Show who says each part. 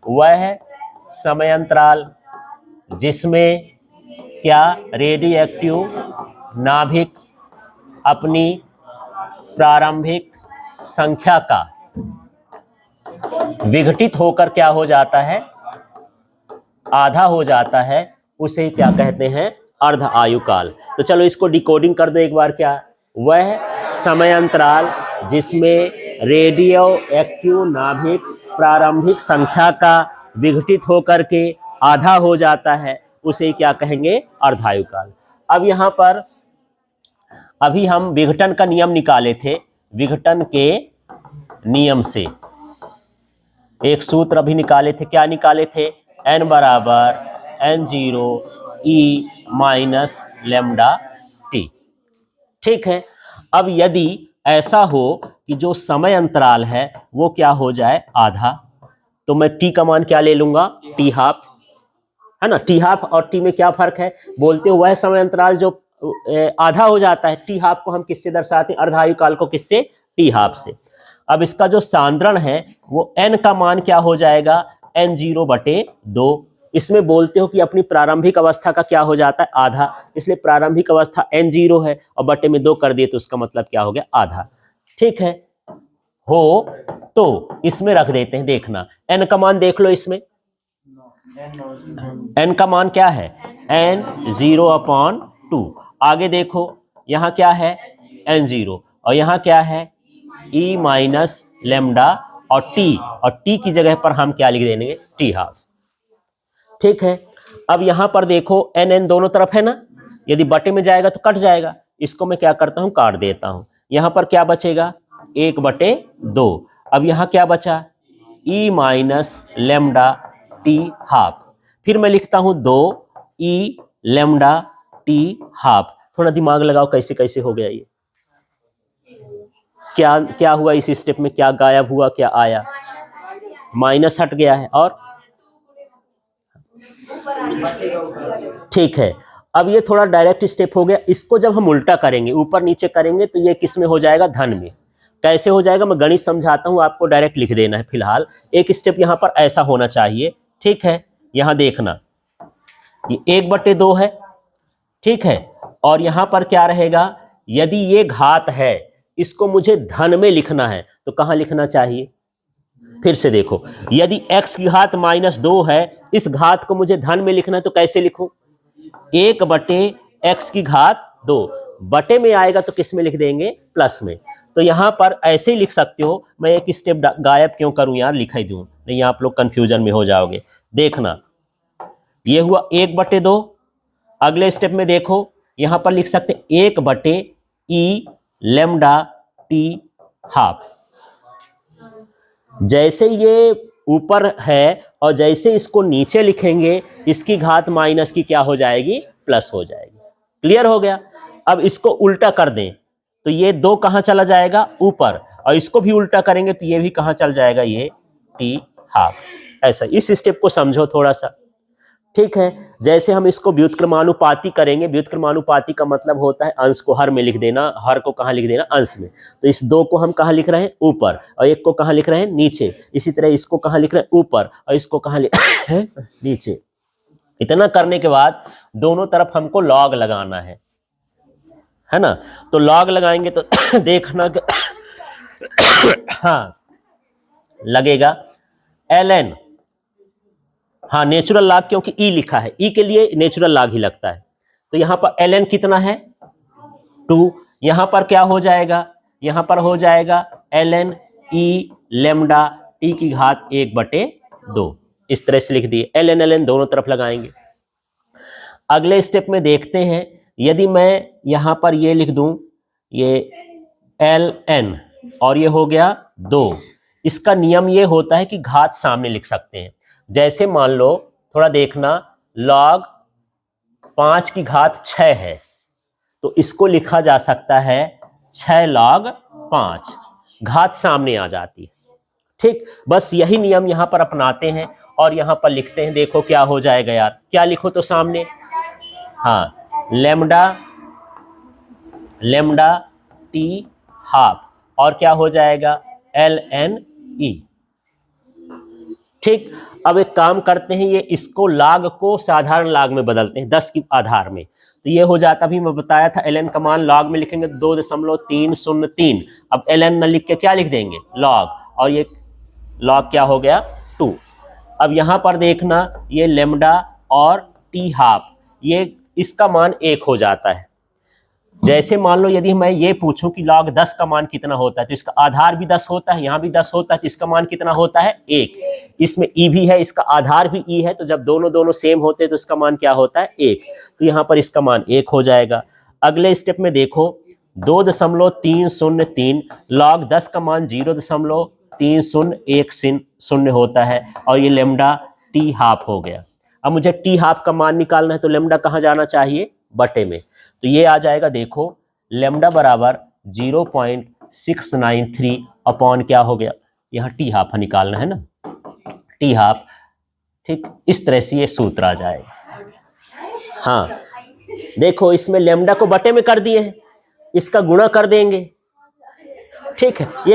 Speaker 1: वह समय अंतराल जिसमें क्या रेडियोएक्टिव नाभिक अपनी प्रारंभिक संख्या का विघटित होकर क्या हो जाता है, आधा हो जाता है, उसे क्या कहते हैं, अर्ध आयुकाल। तो चलो इसको डिकोडिंग कर दो एक बार। क्या वह समय अंतराल जिसमें रेडियो एक्टिव नाभिक प्रारंभिक संख्या का विघटित होकर के आधा हो जाता है, उसे क्या कहेंगे, अर्धायुकाल। अब यहां पर अभी हम विघटन का नियम निकाले थे। विघटन के नियम से एक सूत्र अभी निकाले थे। क्या निकाले थे, n बराबर n0 e minus lambda T. ठीक है। अब यदि ऐसा हो कि जो समय अंतराल है वो क्या हो जाए, आधा, तो मैं टी का मान क्या ले लूंगा, टी हाफ, है ना। टी हाफ और टी में क्या फर्क है, बोलते हो वह समय अंतराल जो आधा हो जाता है। टी हाफ को हम किससे दर्शाते हैं, अर्धायुकाल को किससे, टी हाफ से। अब इसका जो सांद्रण है वो n का मान क्या हो जाएगा, n0/2। इसमें बोलते हो कि अपनी प्रारंभिक अवस्था का क्या हो जाता है, आधा, इसलिए प्रारंभिक अवस्था n0 है और बटे में 2 कर दिए तो उसका मतलब क्या हो गया, आधा। ठीक है। हो तो इसमें रख देते हैं, देखना n का मान देख लो। इसमें n का मान क्या है, n0/2। आगे देखो यहां क्या है, n0, और यहां क्या है, e माइनस लेमडा, और t की जगह पर हम क्या लिख देंगे, टी हाफ। ठीक है। अब यहां पर देखो n दोनों तरफ है ना, यदि बटे में जाएगा तो कट जाएगा, इसको मैं क्या करता हूं, काट देता हूं। यहां पर क्या बचेगा, 1/2। अब यहां क्या बचा, e minus lambda T half. फिर मैं लिखता हूं 2e लेमडा टी हाफ। थोड़ा दिमाग लगाओ कैसे कैसे हो गया ये, क्या क्या हुआ इस स्टेप में, क्या गायब हुआ, क्या आया, माइनस हट गया है। और ठीक है। अब ये थोड़ा डायरेक्ट स्टेप हो गया। इसको जब हम उल्टा करेंगे, ऊपर नीचे करेंगे, तो ये किस में हो जाएगा, धन में। कैसे हो जाएगा, मैं गणित समझाता हूं, आपको डायरेक्ट लिख देना है। फिलहाल एक स्टेप यहां पर ऐसा होना चाहिए। ठीक है। यहां देखना ये 1/2 है। ठीक है। और यहां पर क्या रहेगा, यदि ये घात है, इसको मुझे धन में लिखना है तो कहां लिखना चाहिए, फिर से देखो, यदि x की घात -2 है, इस घात को मुझे धन में लिखना है तो कैसे लिखूं, 1/x की घात 2। बटे में आएगा तो किस में लिख देंगे, प्लस में। तो यहां पर ऐसे ही लिख सकते हो। मैं एक स्टेप गायब क्यों करूं यार, लिखा ही दूं, नहीं आप लोग कंफ्यूजन में हो जाओगे। देखना ये हुआ 1/2। अगले स्टेप में देखो, यहां पर लिख सकते 1/e लेमडा टी हाफ। जैसे ये ऊपर है और जैसे इसको नीचे लिखेंगे, इसकी घात माइनस की क्या हो जाएगी, प्लस हो जाएगी। क्लियर हो गया। अब इसको उल्टा कर दें तो ये 2 कहां चला जाएगा, ऊपर, और इसको भी उल्टा करेंगे तो ये भी कहां चल जाएगा, ये टी हाफ। ऐसा इस स्टेप को समझो थोड़ा सा। ठीक है। जैसे हम इसको व्युत्क्रमानुपाती करेंगे, व्युत्क्रमानुपाती का मतलब होता है अंश को हर में लिख देना, हर को कहां लिख देना, अंश में। तो इस 2 को हम कहां लिख रहे हैं, ऊपर, और 1 को कहां लिख रहे हैं, नीचे। इसी तरह इसको कहां लिख रहे हैं, ऊपर, और इसको कहां लिख रहे हैं, नीचे। इतना करने के बाद दोनों तरफ हमको लॉग लगाना है ना। तो लॉग लगाएंगे तो देखना हाँ लगेगा ln, हाँ नेचुरल लॉग, क्योंकि ई लिखा है, ई के लिए नेचुरल लॉग ही लगता है। तो यहां पर ln कितना है, 2। यहां पर क्या हो जाएगा, यहां पर हो जाएगा ln e लेमडा टी की घात 1/2। इस तरह से लिख दिए, ln दोनों तरफ लगाएंगे। अगले स्टेप में देखते हैं, यदि मैं यहां पर ये लिख दूं, ये ln, और ये हो गया 2। इसका नियम ये होता है कि घात सामने लिख सकते हैं। जैसे मान लो, थोड़ा देखना, log 5 की घात 6 है, तो इसको लिखा जा सकता है 6 log 5, घात सामने आ जाती है। ठीक, बस यही नियम यहां पर अपनाते हैं और यहां पर लिखते हैं। देखो क्या हो जाएगा यार, क्या लिखो तो सामने, हाँ लेमडा टी हाफ, और क्या हो जाएगा ln e। ठीक, अब एक काम करते हैं, ये इसको लाग को साधारण लाग में बदलते हैं 10 के आधार में। तो ये हो जाता, भी मैं बताया था ln का मान लॉग में लिखेंगे 2.303। अब ln न लिख के क्या लिख देंगे, लॉग, और ये लॉग क्या हो गया 2। अब यहाँ पर देखना, ये लेमडा और टी हाफ, ये इसका मान 1 हो जाता है। जैसे मान लो यदि मैं ये पूछूं कि log 10 का मान कितना होता है, तो इसका आधार भी 10 होता है, यहाँ भी 10 होता है, तो इसका मान कितना होता है 1। इसमें ई भी है, इसका आधार भी ई है, तो जब दोनों सेम होते हैं तो इसका मान क्या होता है 1। तो यहाँ पर इसका मान 1 हो जाएगा। अगले स्टेप में देखो 2.303, log 10 का मान 0.3010 होता है, और ये लेमडा टी हाफ हो गया। अब मुझे टी हाफ का मान निकालना है, तो लेमडा कहाँ जाना चाहिए, बटे में। तो ये आ जाएगा, देखो लेमडा बराबर 0.693 अपॉन क्या हो गया, यहाँ टी हाफ निकालना है ना, टी हाफ। ठीक, इस तरह से ये सूत्र आ जाएगा। हाँ देखो, इसमें लेमडा को बटे में कर दिए हैं, इसका गुणा कर देंगे। ठीक है, ये